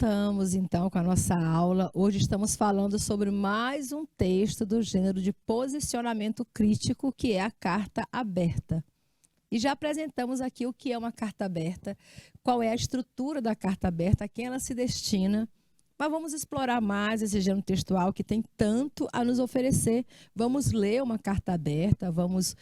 voltamos então com a nossa aula. Hoje estamos falando sobre mais um texto do gênero de posicionamento crítico, que é a carta aberta. E já apresentamos aqui o que é uma carta aberta, qual é a estrutura da carta aberta, a quem ela se destina. Mas vamos explorar mais esse gênero textual que tem tanto a nos oferecer. Vamos ler uma carta aberta, vamos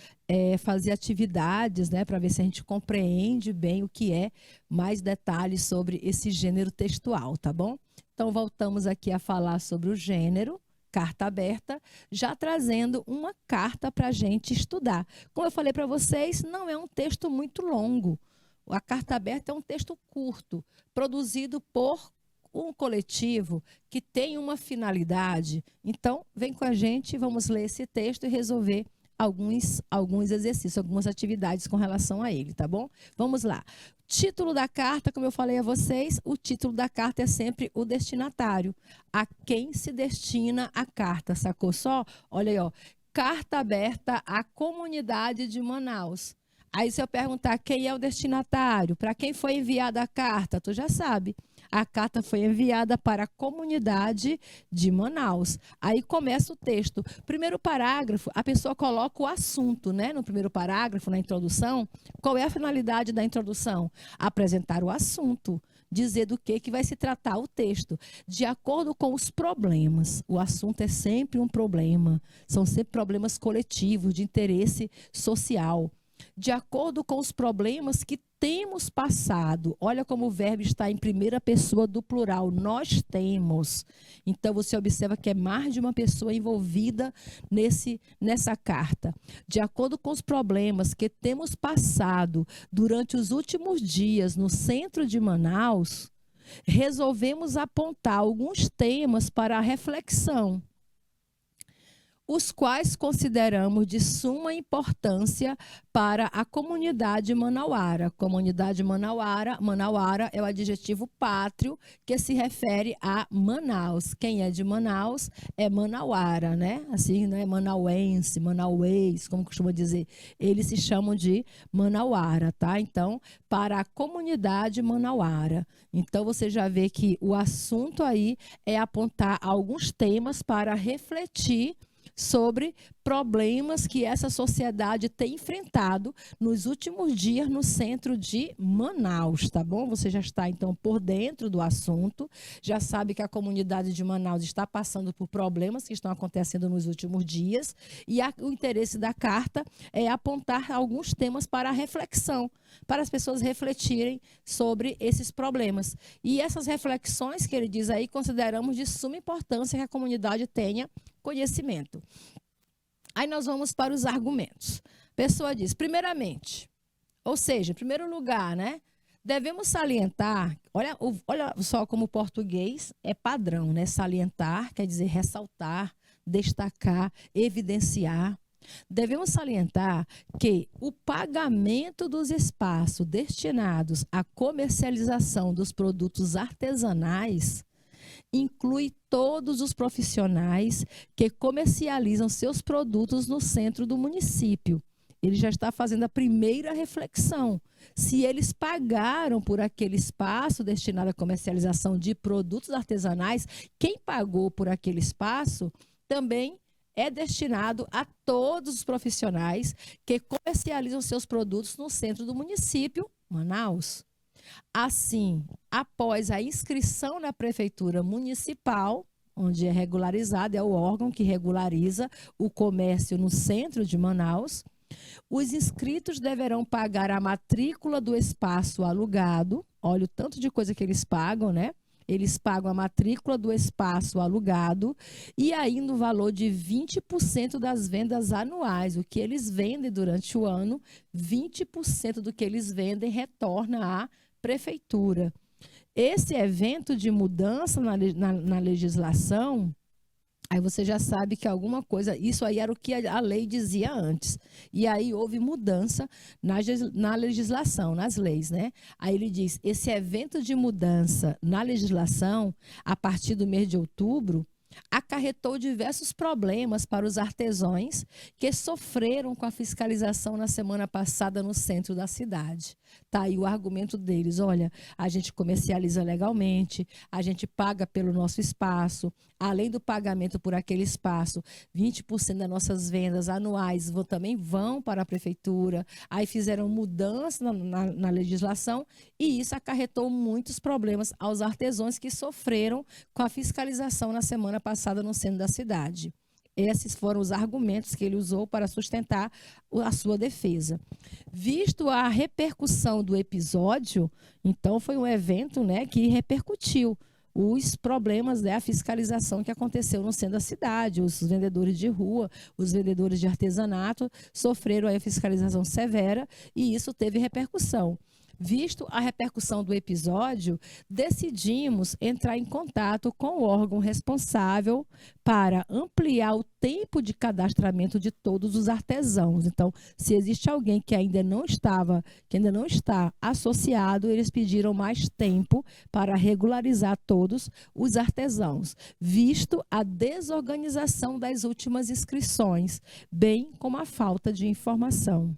fazer atividades, né, para ver se a gente compreende bem o que é, mais detalhes sobre esse gênero textual, tá bom? Então, voltamos aqui a falar sobre o gênero, carta aberta, já trazendo uma carta para a gente estudar. Como eu falei para vocês, não é um texto muito longo. A carta aberta é um texto curto, produzido por um coletivo que tem uma finalidade. Então, vem com a gente, vamos ler esse texto e resolver alguns exercícios, algumas atividades com relação a ele, tá bom? Vamos lá. Título da carta, como eu falei a vocês, o título da carta é sempre o destinatário. A quem se destina a carta, sacou só? Olha aí, ó. Carta aberta à comunidade de Manaus. Aí, se eu perguntar quem é o destinatário, para quem foi enviada a carta, tu já sabe. A carta foi enviada para a comunidade de Manaus. Aí começa o texto. Primeiro parágrafo, a pessoa coloca o assunto, né? No primeiro parágrafo, na introdução. Qual é a finalidade da introdução? Apresentar o assunto. Dizer do que vai se tratar o texto. De acordo com os problemas. O assunto é sempre um problema. São sempre problemas coletivos, de interesse social. De acordo com os problemas que temos passado. Olha como o verbo está em primeira pessoa do plural. Nós temos. Então, você observa que é mais de uma pessoa envolvida nessa carta. De acordo com os problemas que temos passado durante os últimos dias no centro de Manaus, resolvemos apontar alguns temas para a reflexão, os quais consideramos de suma importância para a comunidade manauara. Comunidade manauara é o adjetivo pátrio que se refere a Manaus. Quem é de Manaus é manauara, né? Assim, não é manauense, manauês, como costuma dizer. Eles se chamam de manauara, tá? Então, para a comunidade manauara. Então, você já vê que o assunto aí é apontar alguns temas para refletir sobre problemas que essa sociedade tem enfrentado nos últimos dias no centro de Manaus, tá bom? Você já está, então, por dentro do assunto, já sabe que a comunidade de Manaus está passando por problemas que estão acontecendo nos últimos dias, e o interesse da carta é apontar alguns temas para a reflexão, para as pessoas refletirem sobre esses problemas. E essas reflexões que ele diz aí, consideramos de suma importância que a comunidade tenha conhecimento. Aí nós vamos para os argumentos. A pessoa diz, primeiramente, ou seja, em primeiro lugar, né? Devemos salientar, olha só como o português é padrão, né? Salientar quer dizer ressaltar, destacar, evidenciar. Devemos salientar que o pagamento dos espaços destinados à comercialização dos produtos artesanais inclui todos os profissionais que comercializam seus produtos no centro do município. Ele já está fazendo a primeira reflexão. Se eles pagaram por aquele espaço destinado à comercialização de produtos artesanais, quem pagou por aquele espaço também é destinado a todos os profissionais que comercializam seus produtos no centro do município, Manaus. Assim, após a inscrição na prefeitura municipal, onde é regularizado, é o órgão que regulariza o comércio no centro de Manaus, os inscritos deverão pagar a matrícula do espaço alugado. Olha o tanto de coisa que eles pagam, né? Eles pagam a matrícula do espaço alugado e ainda o valor de 20% das vendas anuais. O que eles vendem durante o ano, 20% do que eles vendem retorna à prefeitura. Esse evento de mudança na legislação, aí você já sabe que alguma coisa, isso aí era o que a lei dizia antes. E aí houve mudança na legislação, nas leis, né? Aí ele diz, esse evento de mudança na legislação, a partir do mês de outubro, acarretou diversos problemas para os artesãos que sofreram com a fiscalização na semana passada no centro da cidade. Tá aí o argumento deles: olha, a gente comercializa legalmente, a gente paga pelo nosso espaço, além do pagamento por aquele espaço, 20% das nossas vendas anuais também vão para a prefeitura. Aí fizeram mudança na legislação e isso acarretou muitos problemas aos artesãos que sofreram com a fiscalização na semana passada no centro da cidade. Esses foram os argumentos que ele usou para sustentar a sua defesa. Visto a repercussão do episódio, então foi um evento, né, que repercutiu os problemas, né, a fiscalização que aconteceu no centro da cidade. Os vendedores de rua, os vendedores de artesanato sofreram a fiscalização severa e isso teve repercussão. Visto a repercussão do episódio, decidimos entrar em contato com o órgão responsável para ampliar o tempo de cadastramento de todos os artesãos. Então, se existe alguém que ainda não está associado, eles pediram mais tempo para regularizar todos os artesãos, visto a desorganização das últimas inscrições, bem como a falta de informação.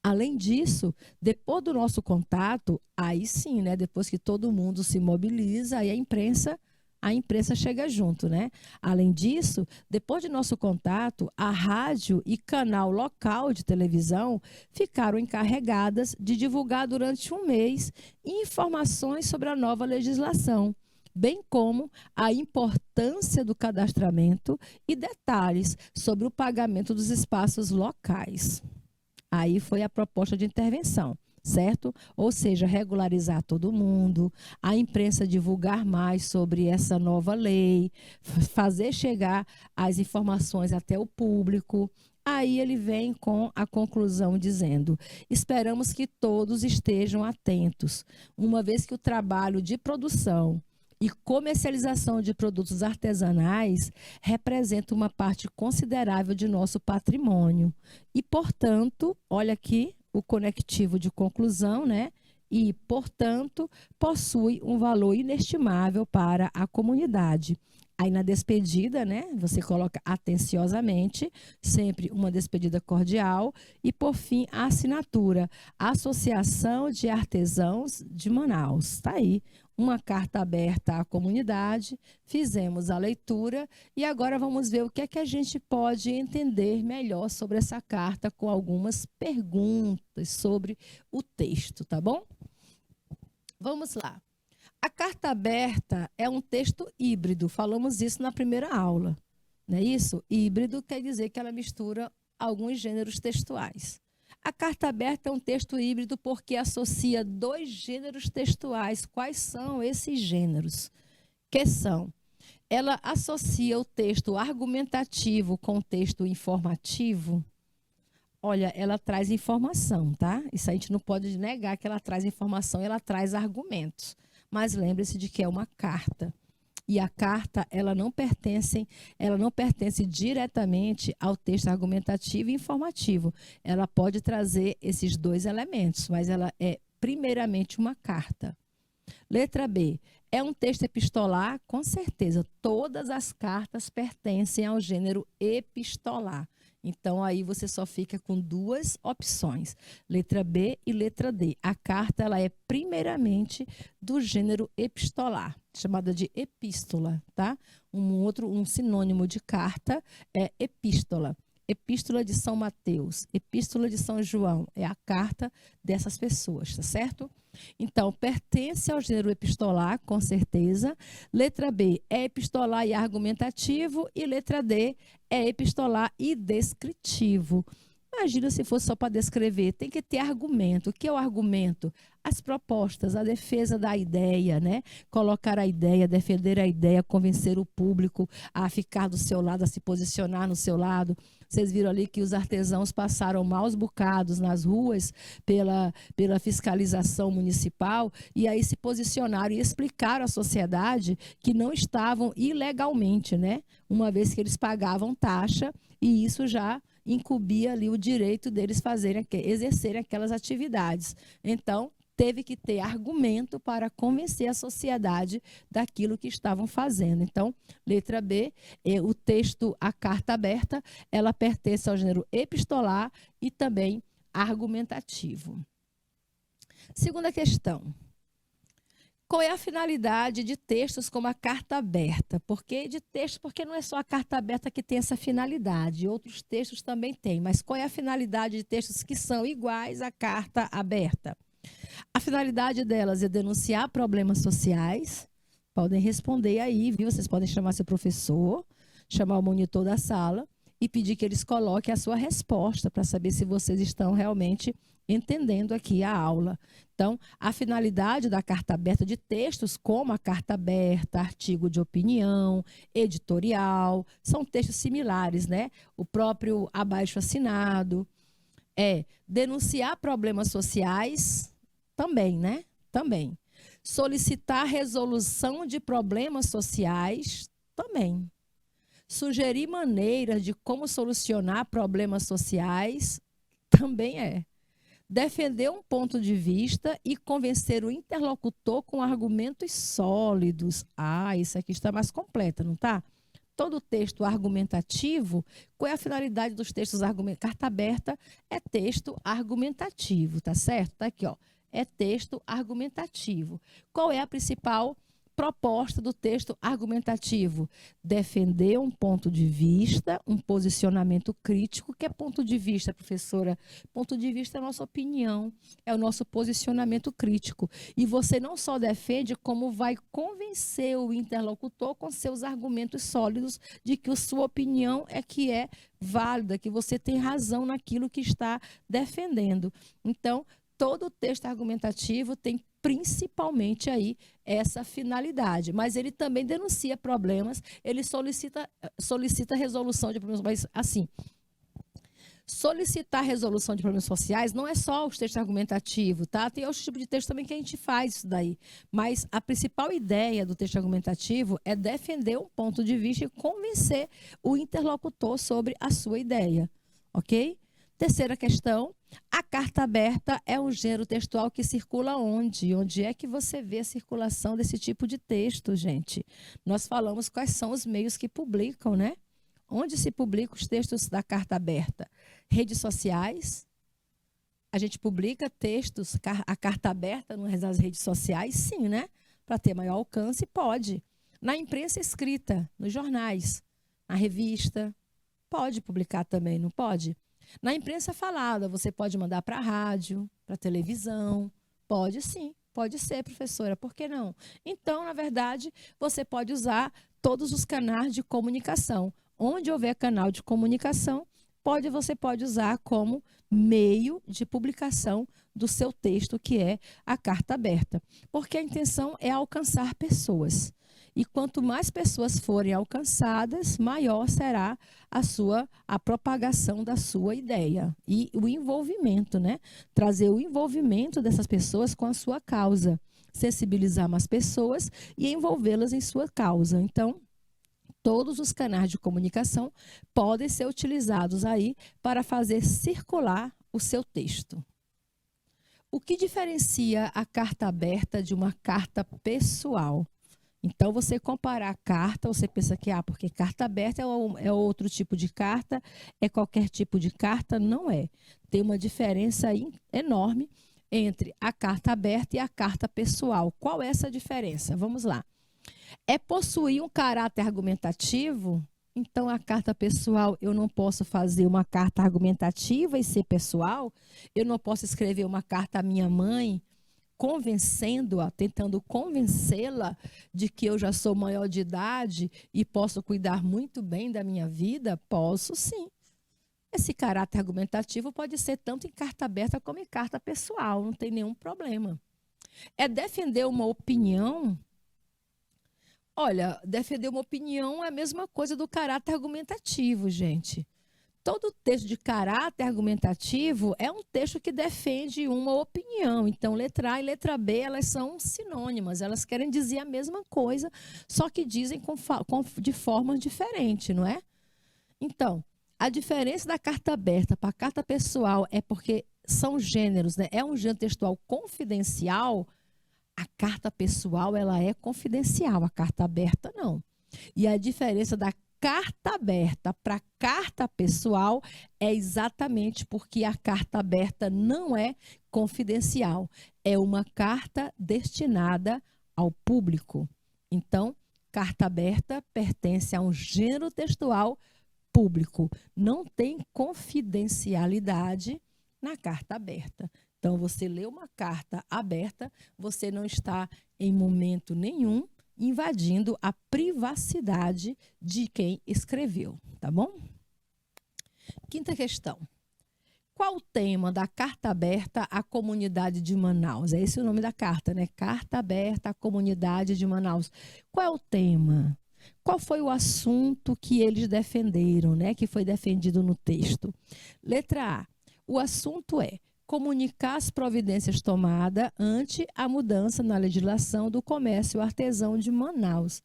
Além disso, depois do nosso contato, aí sim, né, depois que todo mundo se mobiliza, aí a imprensa chega junto, né? Além disso, depois de nosso contato, a rádio e canal local de televisão ficaram encarregadas de divulgar durante um mês informações sobre a nova legislação, bem como a importância do cadastramento e detalhes sobre o pagamento dos espaços locais. Aí foi a proposta de intervenção, certo? Ou seja, regularizar todo mundo, a imprensa divulgar mais sobre essa nova lei, fazer chegar as informações até o público. Aí ele vem com a conclusão dizendo: esperamos que todos estejam atentos, uma vez que o trabalho de produção e comercialização de produtos artesanais representa uma parte considerável de nosso patrimônio. E, portanto, olha aqui o conectivo de conclusão, né? E, portanto, possui um valor inestimável para a comunidade. Aí na despedida, né, você coloca atenciosamente, sempre uma despedida cordial, e por fim a assinatura, Associação de Artesãos de Manaus. Está aí, uma carta aberta à comunidade, fizemos a leitura e agora vamos ver o que é que a gente pode entender melhor sobre essa carta com algumas perguntas sobre o texto, tá bom? Vamos lá. A carta aberta é um texto híbrido, falamos isso na primeira aula, não é isso? Híbrido quer dizer que ela mistura alguns gêneros textuais. A carta aberta é um texto híbrido porque associa dois gêneros textuais. Quais são esses gêneros? Que são? Ela associa o texto argumentativo com o texto informativo. Olha, ela traz informação, tá? Isso a gente não pode negar que ela traz informação, ela traz argumentos. Mas lembre-se de que é uma carta. E a carta, ela não pertence diretamente ao texto argumentativo e informativo. Ela pode trazer esses dois elementos, mas ela é primeiramente uma carta. Letra B. É um texto epistolar? Com certeza. Todas as cartas pertencem ao gênero epistolar. Então, aí você só fica com duas opções, letra B e letra D. A carta, ela é primeiramente do gênero epistolar, chamada de epístola, tá? Um sinônimo de carta é epístola. Epístola de São Mateus, Epístola de São João, é a carta dessas pessoas, tá certo? Então, pertence ao gênero epistolar, com certeza. Letra B é epistolar e argumentativo e letra D é epistolar e descritivo. Imagina se fosse só para descrever, tem que ter argumento. O que é o argumento? As propostas, a defesa da ideia, né? Colocar a ideia, defender a ideia, convencer o público a ficar do seu lado, a se posicionar no seu lado. Vocês viram ali que os artesãos passaram maus bocados nas ruas pela fiscalização municipal e aí se posicionaram e explicaram à sociedade que não estavam ilegalmente, né? Uma vez que eles pagavam taxa e isso já incumbia ali o direito deles exercerem aquelas atividades. Então, teve que ter argumento para convencer a sociedade daquilo que estavam fazendo. Então, letra B, o texto, a carta aberta, ela pertence ao gênero epistolar e também argumentativo. Segunda questão. Qual é a finalidade de textos como a carta aberta? Porque não é só a carta aberta que tem essa finalidade, outros textos também têm. Mas qual é a finalidade de textos que são iguais à carta aberta? A finalidade delas é denunciar problemas sociais. Podem responder aí, viu? Vocês podem chamar seu professor, chamar o monitor da sala e pedir que eles coloquem a sua resposta para saber se vocês estão realmente entendendo aqui a aula. Então, a finalidade da carta aberta de textos, como a carta aberta, artigo de opinião, editorial, são textos similares, né? O próprio abaixo-assinado, denunciar problemas sociais, também, né? Também. Solicitar resolução de problemas sociais, também. Sugerir maneiras de como solucionar problemas sociais, também é. Defender um ponto de vista e convencer o interlocutor com argumentos sólidos. Isso aqui está mais completa, não está? Todo texto argumentativo, qual é a finalidade dos textos argumentativos? Carta aberta é texto argumentativo, tá certo? Tá aqui, ó. É texto argumentativo. Qual é a principal proposta do texto argumentativo? Defender um ponto de vista, um posicionamento crítico. O que é ponto de vista, professora? Ponto de vista é a nossa opinião, é o nosso posicionamento crítico. E você não só defende, como vai convencer o interlocutor com seus argumentos sólidos de que a sua opinião é que é válida, que você tem razão naquilo que está defendendo. Então, todo texto argumentativo tem principalmente aí essa finalidade, mas ele também denuncia problemas, ele solicita resolução de problemas, mas assim, solicitar resolução de problemas sociais não é só os textos argumentativos, tá? Tem outros tipos de texto também que a gente faz isso daí, mas a principal ideia do texto argumentativo é defender um ponto de vista e convencer o interlocutor sobre a sua ideia, ok? Terceira questão, a carta aberta é um gênero textual que circula onde? Onde é que você vê a circulação desse tipo de texto, gente? Nós falamos quais são os meios que publicam, né? Onde se publicam os textos da carta aberta? Redes sociais. A gente publica textos, a carta aberta nas redes sociais? Sim, né? Para ter maior alcance, pode. Na imprensa escrita, nos jornais, na revista, pode publicar também, não pode? Na imprensa falada, você pode mandar para a rádio, para a televisão. Pode sim, pode ser, professora. Por que não? Então, na verdade, você pode usar todos os canais de comunicação. Onde houver canal de comunicação, você pode usar como meio de publicação do seu texto, que é a carta aberta. Porque a intenção é alcançar pessoas. E quanto mais pessoas forem alcançadas, maior será a propagação da sua ideia. E o envolvimento, né? Trazer o envolvimento dessas pessoas com a sua causa. Sensibilizar mais pessoas e envolvê-las em sua causa. Então, todos os canais de comunicação podem ser utilizados aí para fazer circular o seu texto. O que diferencia a carta aberta de uma carta pessoal? Então, você comparar a carta, você pensa que, porque carta aberta é outro tipo de carta, é qualquer tipo de carta, não é. Tem uma diferença enorme entre a carta aberta e a carta pessoal. Qual é essa diferença? Vamos lá. É possuir um caráter argumentativo? Então, a carta pessoal, eu não posso fazer uma carta argumentativa e ser pessoal? Eu não posso escrever uma carta à minha mãe, convencendo-a, tentando convencê-la de que eu já sou maior de idade e posso cuidar muito bem da minha vida? Posso sim. Esse caráter argumentativo pode ser tanto em carta aberta como em carta pessoal, não tem nenhum problema. É defender uma opinião? Olha, defender uma opinião é a mesma coisa do caráter argumentativo, gente. Todo texto de caráter argumentativo é um texto que defende uma opinião. Então, letra A e letra B, elas são sinônimas. Elas querem dizer a mesma coisa, só que dizem de forma diferente, não é? Então, a diferença da carta aberta para a carta pessoal é porque são gêneros, né? É um gênero textual confidencial, a carta pessoal ela é confidencial, a carta aberta não. E a diferença da carta aberta para carta pessoal é exatamente porque a carta aberta não é confidencial, é uma carta destinada ao público. Então, carta aberta pertence a um gênero textual público. Não tem confidencialidade na carta aberta. Então, você lê uma carta aberta, você não está em momento nenhum invadindo a privacidade de quem escreveu, tá bom? Quinta questão. Qual o tema da carta aberta à comunidade de Manaus? É esse o nome da carta, né? Carta aberta à comunidade de Manaus. Qual é o tema? Qual foi o assunto que eles defenderam, né? Que foi defendido no texto? Letra A. O assunto é comunicar as providências tomadas ante a mudança na legislação do comércio artesão de Manaus.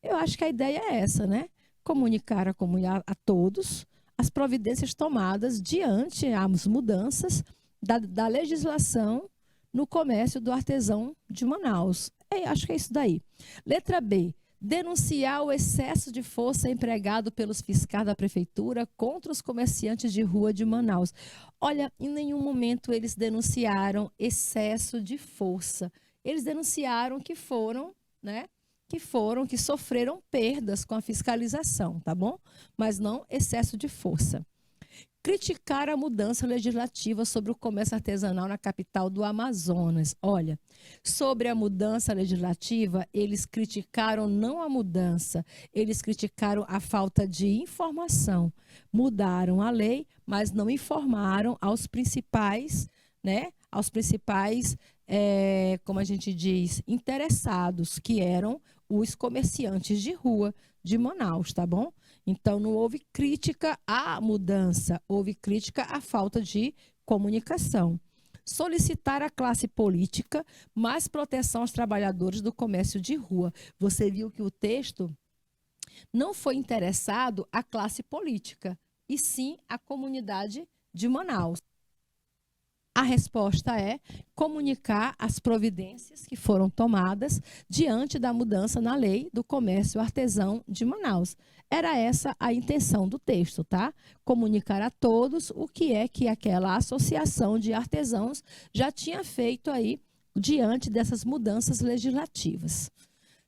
Eu acho que a ideia é essa, né? Comunicar a todos as providências tomadas diante as mudanças da legislação no comércio do artesão de Manaus. Acho que é isso daí. Letra B. Denunciar o excesso de força empregado pelos fiscais da prefeitura contra os comerciantes de rua de Manaus. Olha, em nenhum momento eles denunciaram excesso de força. Eles denunciaram que que sofreram perdas com a fiscalização, tá bom? Mas não excesso de força. Criticar a mudança legislativa sobre o comércio artesanal na capital do Amazonas. Olha, sobre a mudança legislativa, eles criticaram não a mudança, eles criticaram a falta de informação. Mudaram a lei, mas não informaram aos principais, né? Como a gente diz, interessados, que eram os comerciantes de rua de Manaus, tá bom? Então, não houve crítica à mudança, houve crítica à falta de comunicação. Solicitar à classe política mais proteção aos trabalhadores do comércio de rua. Você viu que o texto não foi interessado à classe política, e sim à comunidade de Manaus. A resposta é comunicar as providências que foram tomadas diante da mudança na lei do comércio artesão de Manaus. Era essa a intenção do texto, tá? Comunicar a todos o que é que aquela associação de artesãos já tinha feito aí diante dessas mudanças legislativas.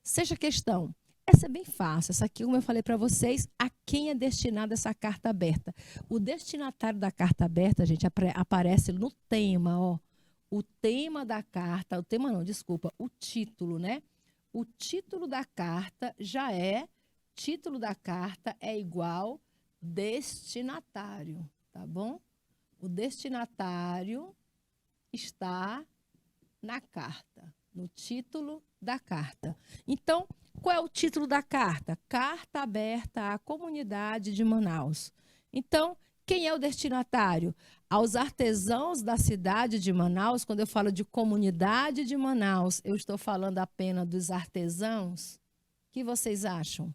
Sexta questão. Essa é bem fácil. Essa aqui, como eu falei para vocês, a quem é destinada essa carta aberta? O destinatário da carta aberta, gente, aparece no tema, ó. O tema da carta, o tema não, desculpa, o título, né? O título da carta título da carta é igual destinatário, tá bom? O destinatário está na carta, no título da carta. Então, qual é o título da carta? Carta aberta à comunidade de Manaus. Então, quem é o destinatário? Aos artesãos da cidade de Manaus. Quando eu falo de comunidade de Manaus, eu estou falando apenas dos artesãos? O que vocês acham?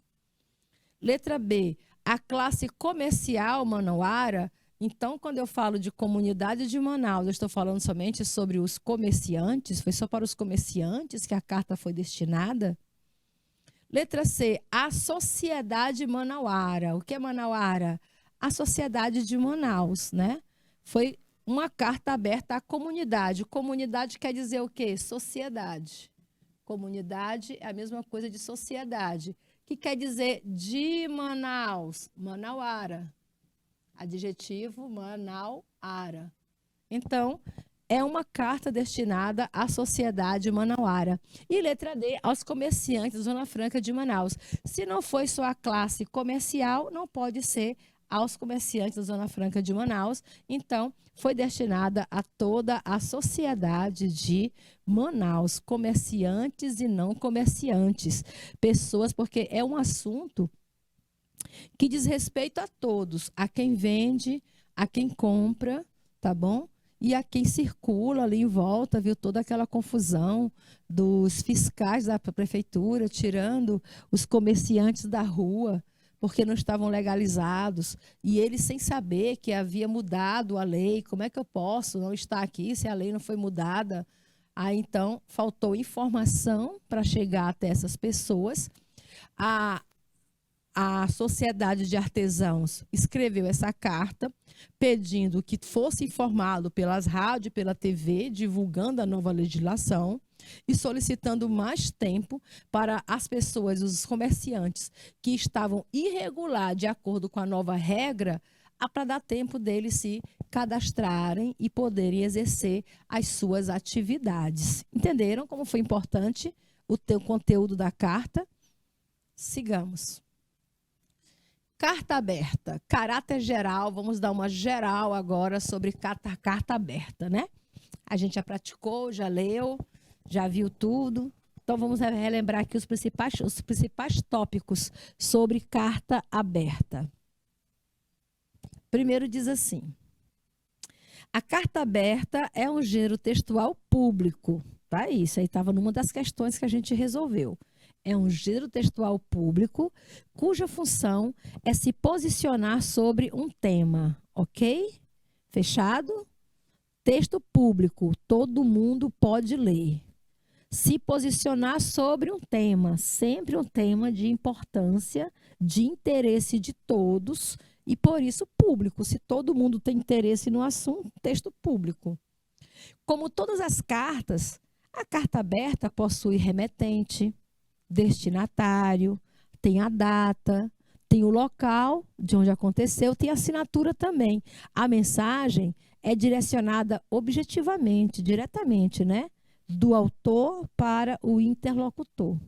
Letra B, a classe comercial manauara. Então, quando eu falo de comunidade de Manaus, eu estou falando somente sobre os comerciantes? Foi só para os comerciantes que a carta foi destinada? Letra C, a sociedade manauara. O que é manauara? A sociedade de Manaus, né? Foi uma carta aberta à comunidade. Comunidade quer dizer o quê? Sociedade. Comunidade é a mesma coisa de sociedade. Que quer dizer de Manaus? Manauara. Adjetivo manauara. Então, é uma carta destinada à sociedade manauara. E letra D, aos comerciantes da Zona Franca de Manaus. Se não foi só a classe comercial, não pode ser aos comerciantes da Zona Franca de Manaus. Então, foi destinada a toda a sociedade de Manaus, comerciantes e não comerciantes. Pessoas, porque é um assunto que diz respeito a todos, a quem vende, a quem compra, tá bom? E a quem circula ali em volta, viu toda aquela confusão dos fiscais da prefeitura, tirando os comerciantes da rua, porque não estavam legalizados, e eles sem saber que havia mudado a lei. Como é que eu posso não estar aqui se a lei não foi mudada? Aí, então, faltou informação para chegar até essas pessoas. A Sociedade de Artesãos escreveu essa carta pedindo que fosse informado pelas rádios e pela TV, divulgando a nova legislação e solicitando mais tempo para as pessoas, os comerciantes que estavam irregular de acordo com a nova regra, para dar tempo deles se cadastrarem e poderem exercer as suas atividades. Entenderam como foi importante o conteúdo da carta? Sigamos. Carta aberta, caráter geral, vamos dar uma geral agora sobre carta aberta, né? A gente já praticou, já leu, já viu tudo. Então, vamos relembrar aqui os principais tópicos sobre carta aberta. Primeiro diz assim: a carta aberta é um gênero textual público, tá? Isso aí estava numa das questões que a gente resolveu. É um gênero textual público, cuja função é se posicionar sobre um tema, ok? Fechado? Texto público, todo mundo pode ler. Se posicionar sobre um tema, sempre um tema de importância, de interesse de todos, e por isso público. Se todo mundo tem interesse no assunto, texto público. Como todas as cartas, a carta aberta possui remetente, destinatário, tem a data, tem o local de onde aconteceu, tem a assinatura também. A mensagem é direcionada objetivamente, diretamente, né? Do autor para o interlocutor.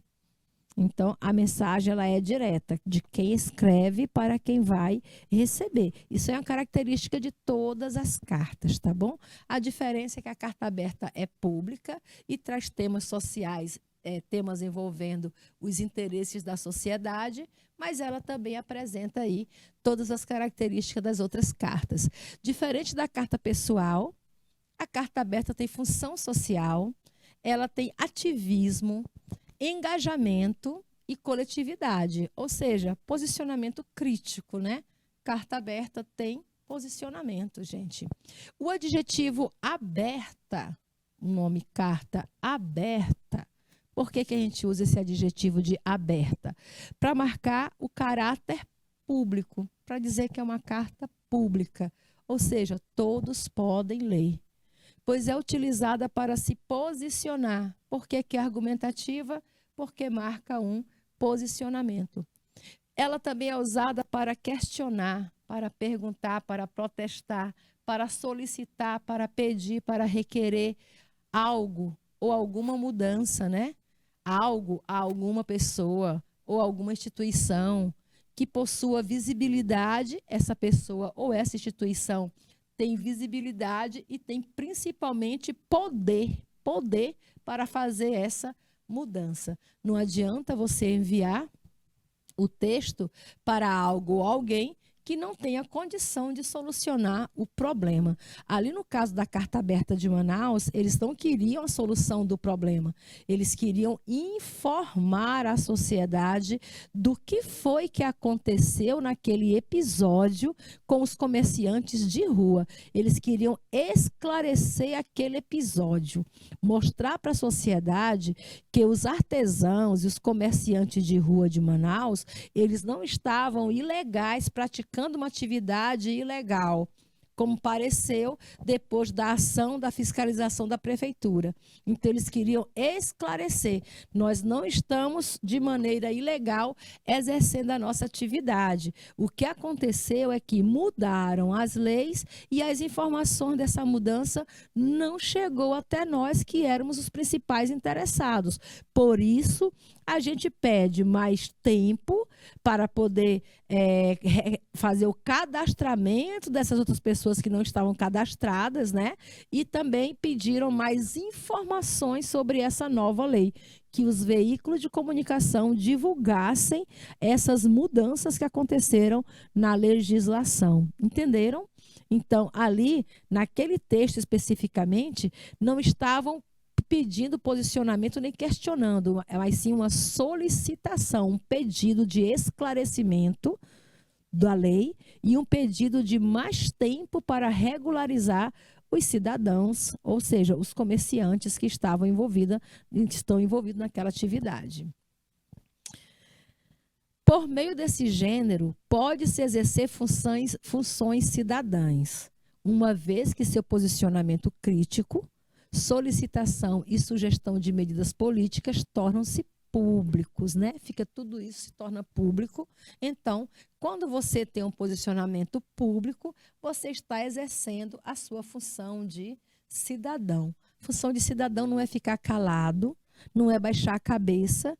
Então, a mensagem ela é direta, de quem escreve para quem vai receber. Isso é uma característica de todas as cartas, tá bom? A diferença é que a carta aberta é pública e traz temas sociais, temas envolvendo os interesses da sociedade, mas ela também apresenta aí todas as características das outras cartas. Diferente da carta pessoal, a carta aberta tem função social, ela tem ativismo, engajamento e coletividade, ou seja, posicionamento crítico, né? Carta aberta tem posicionamento, gente. O adjetivo aberta, o nome carta aberta, por que a gente usa esse adjetivo de aberta? Para marcar o caráter público, para dizer que é uma carta pública, ou seja, todos podem ler. Pois é utilizada para se posicionar. Por que é argumentativa? Porque marca um posicionamento. Ela também é usada para questionar, para perguntar, para protestar, para solicitar, para pedir, para requerer algo ou alguma mudança, né? Algo a alguma pessoa ou alguma instituição que possua visibilidade, essa pessoa ou essa instituição tem visibilidade e tem principalmente poder para fazer essa mudança. Não adianta você enviar o texto para algo ou alguém que não tenha condição de solucionar o problema. Ali no caso da carta aberta de Manaus, eles não queriam a solução do problema. Eles queriam informar a sociedade do que foi que aconteceu naquele episódio com os comerciantes de rua. Eles queriam esclarecer aquele episódio, mostrar para a sociedade que os artesãos e os comerciantes de rua de Manaus, eles não estavam ilegais, praticando uma atividade ilegal, como pareceu depois da ação da fiscalização da prefeitura. Então, eles queriam esclarecer: nós não estamos de maneira ilegal exercendo a nossa atividade. O que aconteceu é que mudaram as leis e as informações dessa mudança não chegou até nós, que éramos os principais interessados. Por isso, a gente pede mais tempo para poder fazer o cadastramento dessas outras pessoas que não estavam cadastradas, né? E também pediram mais informações sobre essa nova lei, que os veículos de comunicação divulgassem essas mudanças que aconteceram na legislação. Entenderam? Então, ali, naquele texto especificamente, não estavam pedindo posicionamento nem questionando, mas sim uma solicitação, um pedido de esclarecimento da lei e um pedido de mais tempo para regularizar os cidadãos, ou seja, os comerciantes que estão envolvidos naquela atividade. Por meio desse gênero, pode-se exercer funções cidadãs, uma vez que seu posicionamento crítico, solicitação e sugestão de medidas políticas tornam-se públicos, né? Tudo isso se torna público. Então, quando você tem um posicionamento público, você está exercendo a sua função de cidadão. Função de cidadão não é ficar calado, não é baixar a cabeça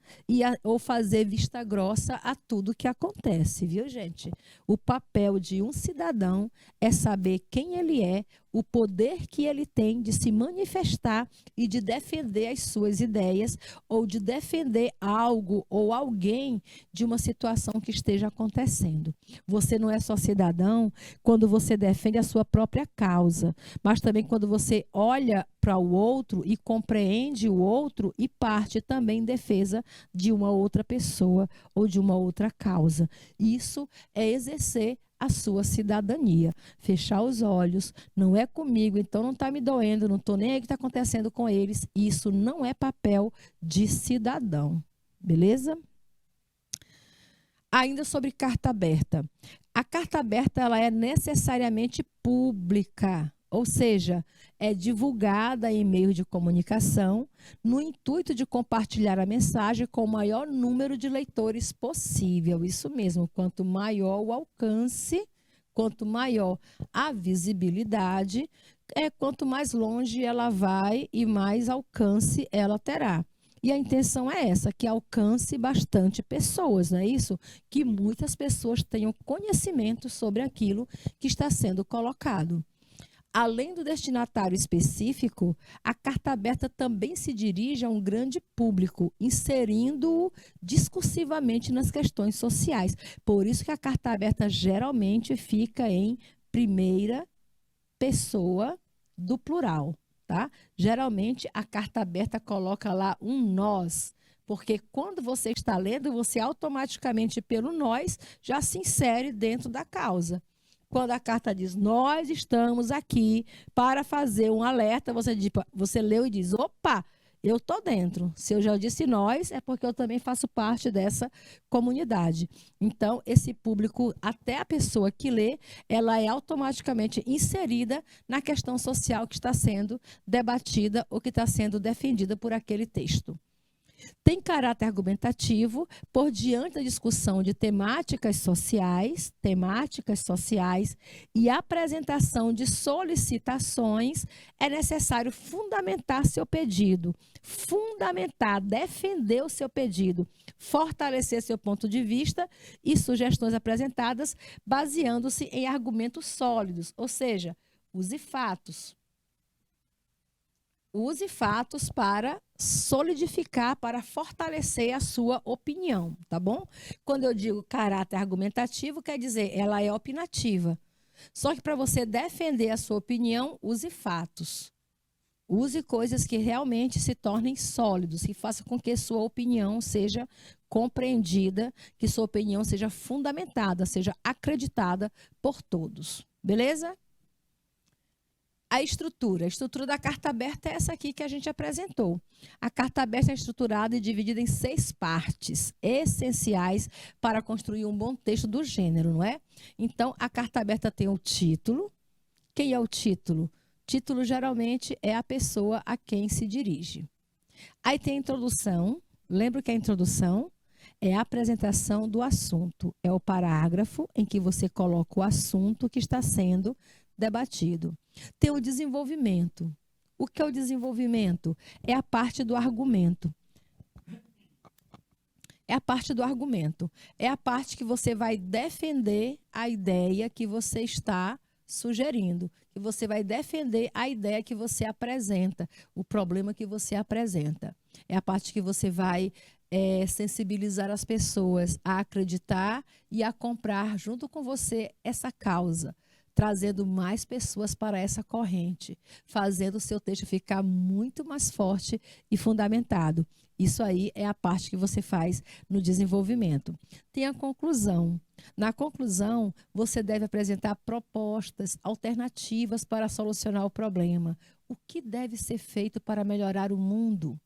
ou fazer vista grossa a tudo que acontece, viu, gente? O papel de um cidadão é saber quem ele é, o poder que ele tem de se manifestar e de defender as suas ideias ou de defender algo ou alguém de uma situação que esteja acontecendo. Você não é só cidadão quando você defende a sua própria causa, mas também quando você olha para o outro e compreende o outro e parte também em defesa de uma outra pessoa ou de uma outra causa. Isso é exercer a sua cidadania. Fechar os olhos, não é comigo, então não está me doendo, não estou nem aí o que está acontecendo com eles. Isso não é papel de cidadão. Beleza? Ainda sobre carta aberta. A carta aberta ela é necessariamente pública, ou seja, é divulgada em meio de comunicação no intuito de compartilhar a mensagem com o maior número de leitores possível. Isso mesmo, quanto maior o alcance, quanto maior a visibilidade, quanto mais longe ela vai e mais alcance ela terá. E a intenção é essa, que alcance bastante pessoas, não é isso? Que muitas pessoas tenham conhecimento sobre aquilo que está sendo colocado. Além do destinatário específico, a carta aberta também se dirige a um grande público, inserindo-o discursivamente nas questões sociais. Por isso que a carta aberta geralmente fica em primeira pessoa do plural, tá? Geralmente a carta aberta coloca lá um nós, porque quando você está lendo, você automaticamente pelo nós já se insere dentro da causa. Quando a carta diz, nós estamos aqui para fazer um alerta, você leu e diz, opa, eu estou dentro. Se eu já disse nós, é porque eu também faço parte dessa comunidade. Então, esse público, até a pessoa que lê, ela é automaticamente inserida na questão social que está sendo debatida ou que está sendo defendida por aquele texto. Tem caráter argumentativo por diante da discussão de temáticas sociais e apresentação de solicitações, é necessário fundamentar seu pedido, defender o seu pedido, fortalecer seu ponto de vista e sugestões apresentadas baseando-se em argumentos sólidos, ou seja, use fatos. Use fatos para solidificar, para fortalecer a sua opinião, tá bom? Quando eu digo caráter argumentativo, quer dizer, ela é opinativa. Só que para você defender a sua opinião, use fatos. Use coisas que realmente se tornem sólidos, que façam com que sua opinião seja compreendida, que sua opinião seja fundamentada, seja acreditada por todos. Beleza? A estrutura da carta aberta é essa aqui que a gente apresentou. A carta aberta é estruturada e dividida em 6 partes essenciais para construir um bom texto do gênero, não é? Então, a carta aberta tem o título. Quem é o título? Título, geralmente, é a pessoa a quem se dirige. Aí tem a introdução. Lembra que a introdução é a apresentação do assunto. É o parágrafo em que você coloca o assunto que está sendo debatido. Tem o desenvolvimento. O que é o desenvolvimento? É a parte do argumento. É a parte do argumento. É a parte que você vai defender a ideia que você está sugerindo. Que você vai defender a ideia que você apresenta, o problema que você apresenta. É a parte que você vai sensibilizar as pessoas a acreditar e a comprar junto com você essa causa. trazendo mais pessoas para essa corrente, fazendo o seu texto ficar muito mais forte e fundamentado. Isso aí é a parte que você faz no desenvolvimento. Tem a conclusão. Na conclusão, você deve apresentar propostas alternativas para solucionar o problema. O que deve ser feito para melhorar o mundo?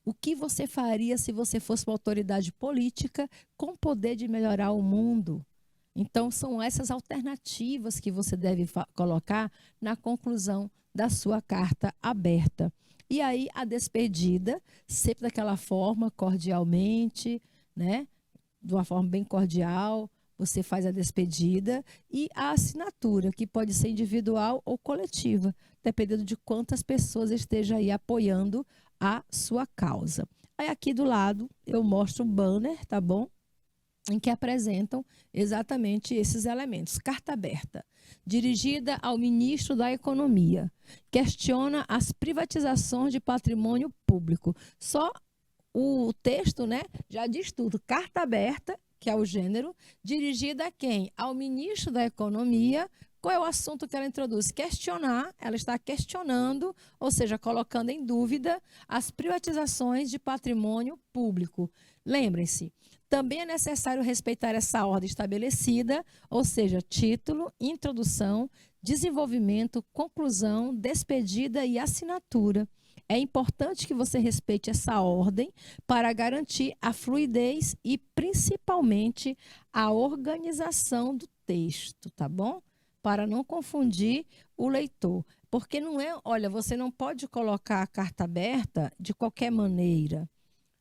O que você faria se você fosse uma autoridade política com poder de melhorar o mundo? Então, são essas alternativas que você deve colocar na conclusão da sua carta aberta. E aí, a despedida, sempre daquela forma, cordialmente, né? De uma forma bem cordial, você faz a despedida e a assinatura, que pode ser individual ou coletiva, dependendo de quantas pessoas estejam aí apoiando a sua causa. Aí, aqui do lado, eu mostro um banner, tá bom? Em que apresentam exatamente esses elementos. Carta aberta, dirigida ao ministro da Economia, questiona as privatizações de patrimônio público. Só o texto, né, já diz tudo. Carta aberta, que é o gênero, dirigida a quem? Ao ministro da Economia. Qual é o assunto que ela introduz? Questionar, ela está questionando, ou seja, colocando em dúvida as privatizações de patrimônio público. Lembrem-se, também é necessário respeitar essa ordem estabelecida, ou seja, título, introdução, desenvolvimento, conclusão, despedida e assinatura. É importante que você respeite essa ordem para garantir a fluidez e, principalmente, a organização do texto, tá bom? Para não confundir o leitor. Porque não é, olha, você não pode colocar a carta aberta de qualquer maneira.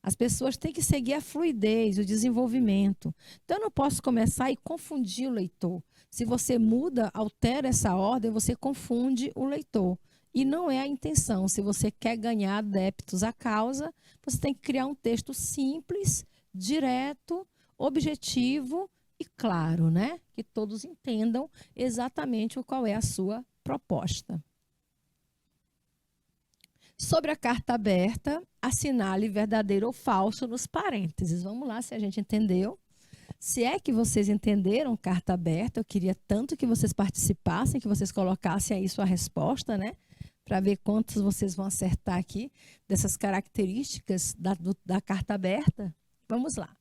As pessoas têm que seguir a fluidez, o desenvolvimento. Então, eu não posso começar e confundir o leitor. Se você muda, altera essa ordem, você confunde o leitor. E não é a intenção. Se você quer ganhar adeptos à causa, você tem que criar um texto simples, direto, objetivo e claro, né? Que todos entendam exatamente qual é a sua proposta. Sobre a carta aberta, assinale verdadeiro ou falso nos parênteses. Vamos lá, se a gente entendeu. Se é que vocês entenderam carta aberta, eu queria tanto que vocês participassem, que vocês colocassem aí sua resposta, né? Para ver quantos vocês vão acertar aqui dessas características da carta aberta. Vamos lá.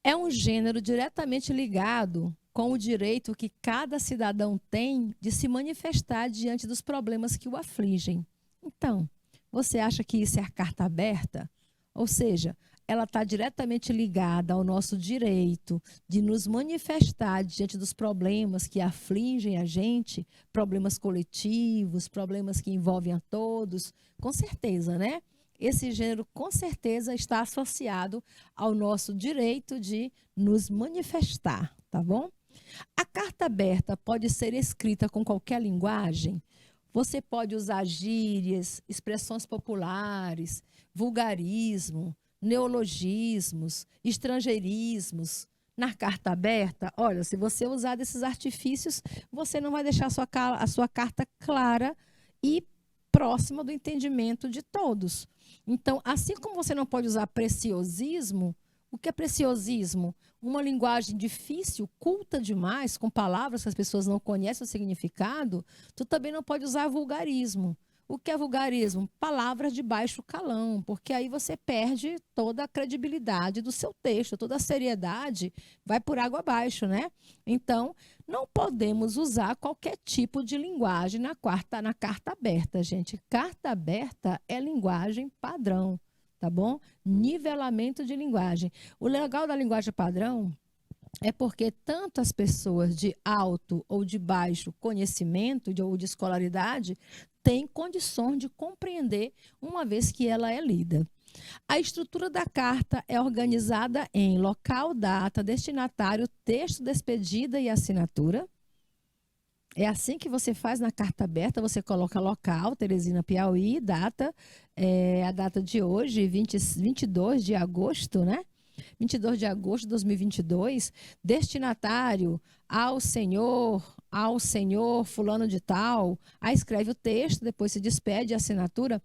É um gênero diretamente ligado com o direito que cada cidadão tem de se manifestar diante dos problemas que o afligem. Então, você acha que isso é a carta aberta? Ou seja, ela está diretamente ligada ao nosso direito de nos manifestar diante dos problemas que afligem a gente, problemas coletivos, problemas que envolvem a todos, com certeza, né? Esse gênero, com certeza, está associado ao nosso direito de nos manifestar, tá bom? A carta aberta pode ser escrita com qualquer linguagem. Você pode usar gírias, expressões populares, vulgarismo, neologismos, estrangeirismos. Na carta aberta, olha, se você usar desses artifícios, você não vai deixar a sua carta clara e próxima do entendimento de todos. Então, assim como você não pode usar preciosismo, o que é preciosismo? Uma linguagem difícil, culta demais, com palavras que as pessoas não conhecem o significado, tu também não pode usar vulgarismo. O que é vulgarismo? Palavras de baixo calão, porque aí você perde toda a credibilidade do seu texto, toda a seriedade vai por água abaixo, né? Então, não podemos usar qualquer tipo de linguagem na carta aberta, gente. Carta aberta é linguagem padrão. Tá bom? Nivelamento de linguagem. O legal da linguagem padrão é porque tanto as pessoas de alto ou de baixo conhecimento ou de escolaridade têm condições de compreender uma vez que ela é lida. A estrutura da carta é organizada em local, data, destinatário, texto, despedida e assinatura. É assim que você faz na carta aberta, você coloca local, Teresina, Piauí, data, a data de hoje, 22 de agosto, né? 22 de agosto de 2022, destinatário ao senhor fulano de tal, aí escreve o texto, depois se despede, a assinatura.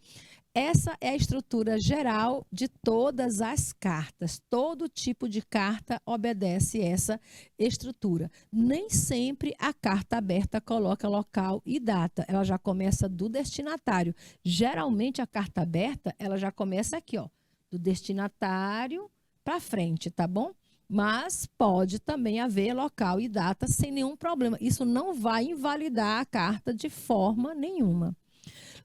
Essa é a estrutura geral de todas as cartas. Todo tipo de carta obedece essa estrutura. Nem sempre a carta aberta coloca local e data. Ela já começa do destinatário. Geralmente a carta aberta, ela já começa aqui, ó, do destinatário para frente, tá bom? Mas pode também haver local e data sem nenhum problema. Isso não vai invalidar a carta de forma nenhuma.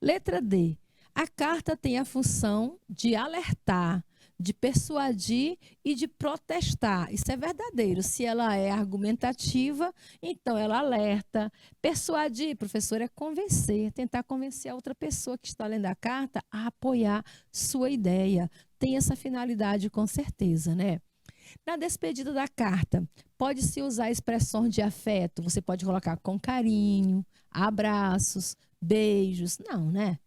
Letra D. A carta tem a função de alertar, de persuadir e de protestar. Isso é verdadeiro. Se ela é argumentativa, então ela alerta. Persuadir, professor, é convencer, tentar convencer a outra pessoa que está lendo a carta a apoiar sua ideia. Tem essa finalidade com certeza, né? Na despedida da carta, pode-se usar expressões de afeto. Você pode colocar com carinho, abraços, beijos. Não, né?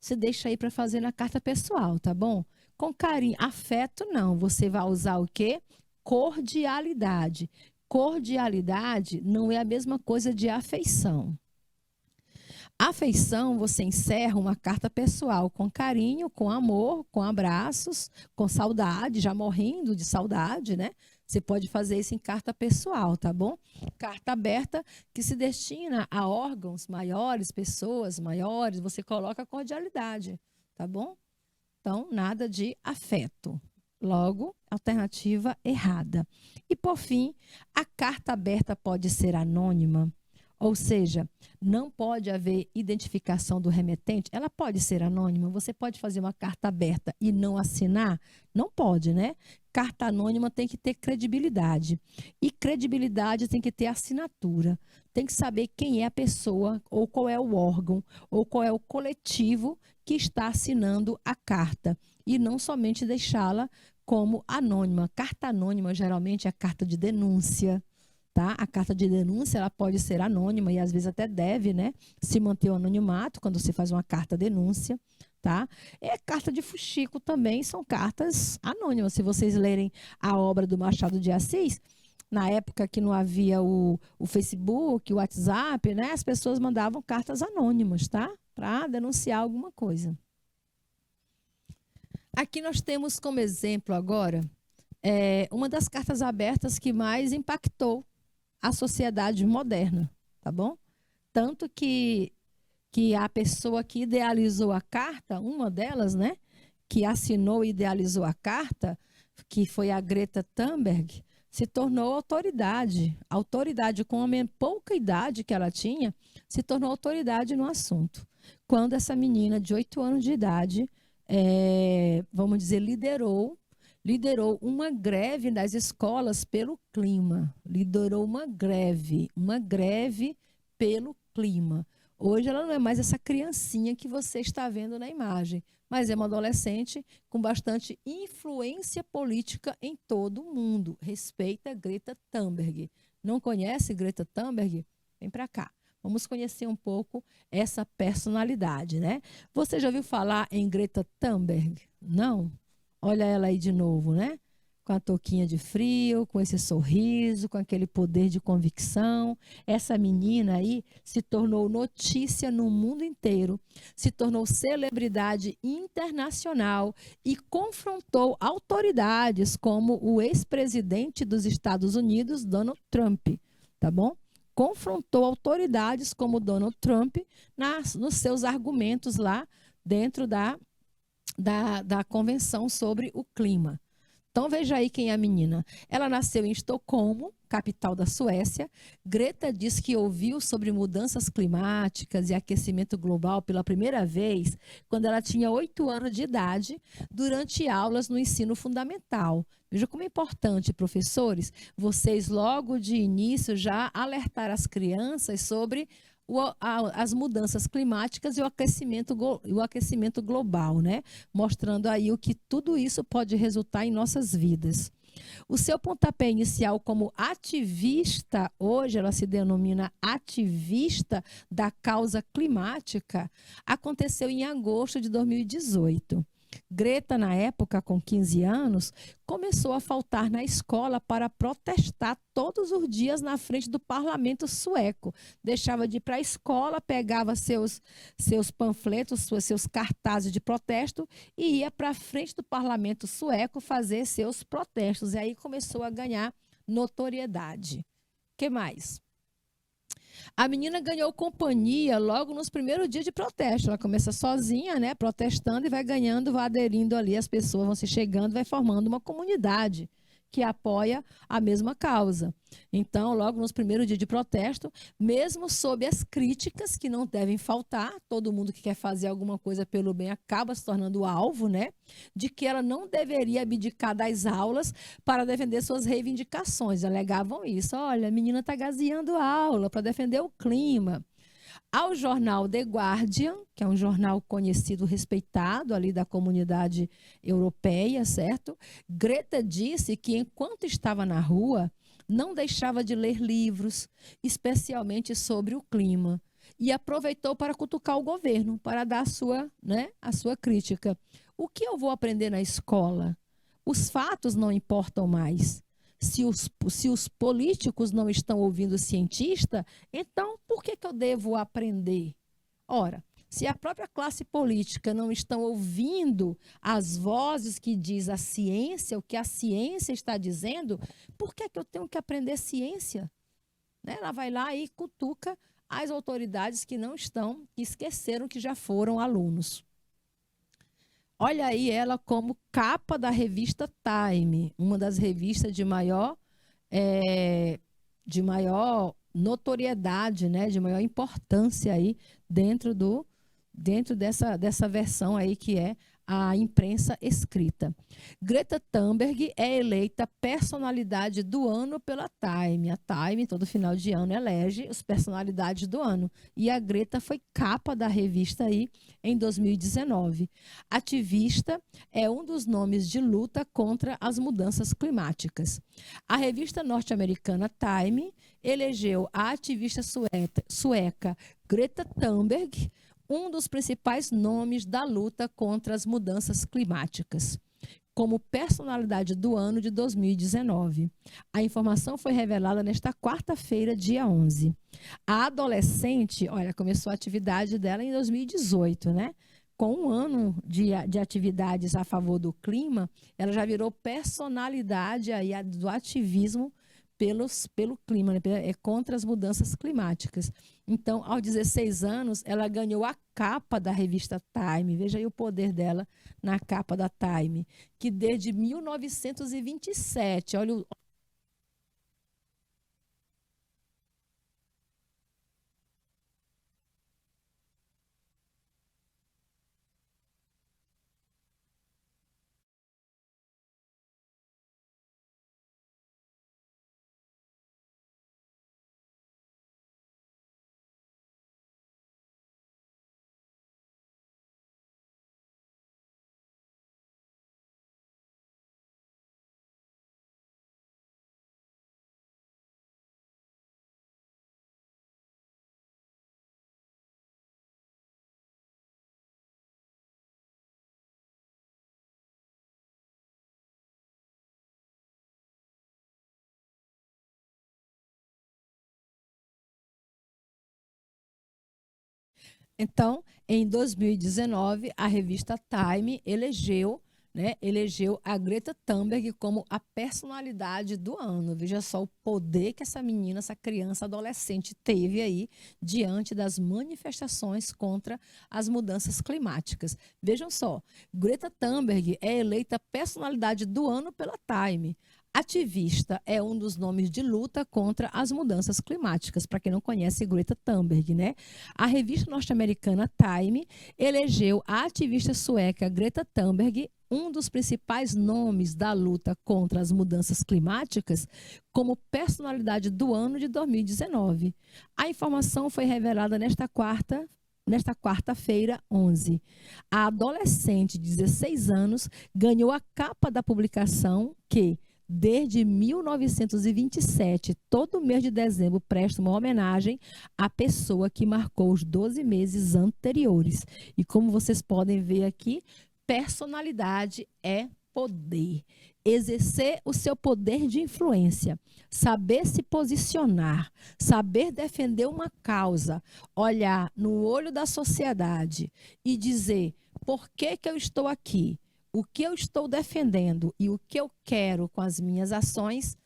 Você deixa aí para fazer na carta pessoal, tá bom? Com carinho, afeto não. Você vai usar o quê? Cordialidade. Cordialidade não é a mesma coisa de afeição. Afeição, você encerra uma carta pessoal com carinho, com amor, com abraços, com saudade, já morrendo de saudade, né? Você pode fazer isso em carta pessoal, tá bom? Carta aberta que se destina a órgãos maiores, pessoas maiores, você coloca cordialidade, tá bom? Então, nada de afeto. Logo, alternativa errada. E, por fim, a carta aberta pode ser anônima. Ou seja, não pode haver identificação do remetente. Ela pode ser anônima. Você pode fazer uma carta aberta e não assinar? Não pode, né? Carta anônima tem que ter credibilidade. E credibilidade tem que ter assinatura. Tem que saber quem é a pessoa, ou qual é o órgão, ou qual é o coletivo que está assinando a carta. E não somente deixá-la como anônima. Carta anônima, geralmente, é a carta de denúncia. Tá? A carta de denúncia ela pode ser anônima e às vezes até deve, né, se manter o anonimato quando você faz uma carta denúncia, tá? É carta de fuxico também, são cartas anônimas. Se vocês lerem a obra do Machado de Assis, na época que não havia o Facebook, o WhatsApp, né, as pessoas mandavam cartas anônimas, tá? Para denunciar alguma coisa. Aqui nós temos como exemplo agora uma das cartas abertas que mais impactou a sociedade moderna, tá bom? Tanto que a pessoa que idealizou a carta, uma delas, né, que assinou e idealizou a carta, que foi a Greta Thunberg, se tornou autoridade. Autoridade com a pouca idade que ela tinha, se tornou autoridade no assunto. Quando essa menina de 8 anos de idade, vamos dizer, liderou uma greve nas escolas pelo clima. Liderou uma greve pelo clima. Hoje ela não é mais essa criancinha que você está vendo na imagem, mas é uma adolescente com bastante influência política em todo o mundo. Respeita Greta Thunberg. Não conhece Greta Thunberg? Vem para cá. Vamos conhecer um pouco essa personalidade, né? Você já ouviu falar em Greta Thunberg? Não? Olha ela aí de novo, né? Com a touquinha de frio, com esse sorriso, com aquele poder de convicção. Essa menina aí se tornou notícia no mundo inteiro, se tornou celebridade internacional e confrontou autoridades como o ex-presidente dos Estados Unidos, Donald Trump, tá bom? Confrontou autoridades como Donald Trump nos seus argumentos lá dentro da Convenção sobre o Clima. Então, veja aí quem é a menina. Ela nasceu em Estocolmo, capital da Suécia. Greta diz que ouviu sobre mudanças climáticas e aquecimento global pela primeira vez quando ela tinha 8 anos de idade, durante aulas no ensino fundamental. Veja como é importante, professores, vocês logo de início já alertar as crianças sobre as mudanças climáticas e o aquecimento global, né? Mostrando aí o que tudo isso pode resultar em nossas vidas. O seu pontapé inicial como ativista, hoje ela se denomina ativista da causa climática, aconteceu em agosto de 2018. Greta, na época, com 15 anos, começou a faltar na escola para protestar todos os dias na frente do parlamento sueco. Deixava de ir para a escola, pegava seus panfletos, seus cartazes de protesto e ia para a frente do parlamento sueco fazer seus protestos. E aí começou a ganhar notoriedade. O que mais? A menina ganhou companhia logo nos primeiros dias de protesto. Ela começa sozinha, né, protestando e vai ganhando, vai aderindo ali, as pessoas vão se chegando, vai formando uma comunidade que apoia a mesma causa. Então, logo nos primeiros dias de protesto, mesmo sob as críticas que não devem faltar, todo mundo que quer fazer alguma coisa pelo bem acaba se tornando alvo, né, de que ela não deveria abdicar das aulas para defender suas reivindicações. Alegavam isso. Olha, a menina está gazeando aula para defender o clima. Ao jornal The Guardian, que é um jornal conhecido, respeitado ali da comunidade europeia, certo? Greta disse que enquanto estava na rua, não deixava de ler livros, especialmente sobre o clima, e aproveitou para cutucar o governo, para dar a sua crítica. O que eu vou aprender na escola? Os fatos não importam mais. Se os políticos não estão ouvindo o cientista, então por que eu devo aprender? Ora, se a própria classe política não estão ouvindo as vozes que diz a ciência, o que a ciência está dizendo, por que eu tenho que aprender ciência? Né? Ela vai lá e cutuca as autoridades que não estão, que esqueceram que já foram alunos. Olha aí ela como capa da revista Time, uma das revistas de maior notoriedade, né, de maior importância aí dentro dessa versão aí que é a imprensa escrita. Greta Thunberg é eleita personalidade do ano pela Time. A Time, todo final de ano, elege as personalidades do ano. E a Greta foi capa da revista aí em 2019. Ativista é um dos nomes de luta contra as mudanças climáticas. A revista norte-americana Time elegeu a ativista sueca Greta Thunberg um dos principais nomes da luta contra as mudanças climáticas, como personalidade do ano de 2019. A informação foi revelada nesta quarta-feira, dia 11. A adolescente, olha, começou a atividade dela em 2018, né? Com um ano de atividades a favor do clima, ela já virou personalidade aí do ativismo pelo clima, né? Contra as mudanças climáticas. Então, aos 16 anos, ela ganhou a capa da revista Time. Veja aí o poder dela na capa da Time, que desde 1927, olha o... Então, em 2019, a revista Time elegeu a Greta Thunberg como a personalidade do ano. Veja só o poder que essa menina, essa criança adolescente teve aí diante das manifestações contra as mudanças climáticas. Vejam só, Greta Thunberg é eleita personalidade do ano pela Time. Ativista é um dos nomes de luta contra as mudanças climáticas, para quem não conhece Greta Thunberg, né? A revista norte-americana Time elegeu a ativista sueca Greta Thunberg um dos principais nomes da luta contra as mudanças climáticas como personalidade do ano de 2019. A informação foi revelada nesta quarta-feira, 11. A adolescente de 16 anos ganhou a capa da publicação que, desde 1927, todo mês de dezembro presta uma homenagem à pessoa que marcou os 12 meses anteriores. E como vocês podem ver aqui, Personalidade é poder. Exercer o seu poder de influência, saber se posicionar, saber defender uma causa, olhar no olho da sociedade e dizer por que que eu estou aqui, o que eu estou defendendo e o que eu quero com as minhas ações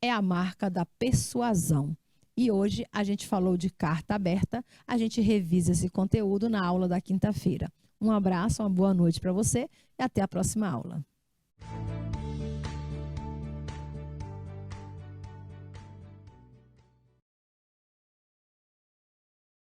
é a marca da persuasão. E hoje a gente falou de carta aberta, a gente revisa esse conteúdo na aula da quinta-feira. Um abraço, uma boa noite para você e até a próxima aula.